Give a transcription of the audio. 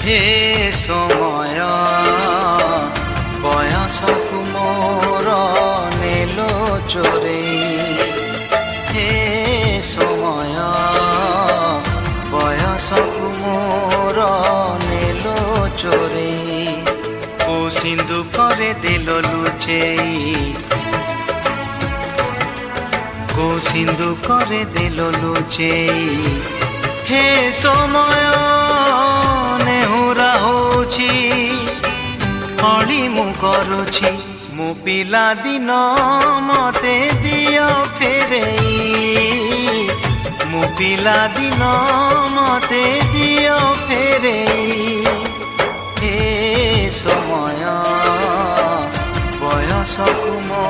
হে সময় বয়সকু মোর নেলো চোরেই। হে সময় বয়সকু মোর নেলো চোরেই। কো সিন্ধু করে দিল লুচেই, কো সিন্ধু করে দিল লুচেই। হে সময় ନେହୁରା ହଉଛି ଅଳି ମୁଁ କରୁଛି। ମୋ ପିଲା ଦିନ ମତେ ଦିଅ ଫେରେଇ, ମୋ ପିଲା ଦିନ ମତେ ଦିଅ ଫେରେଇ। ହେ ସମୟ ବୟସକୁ ମୋ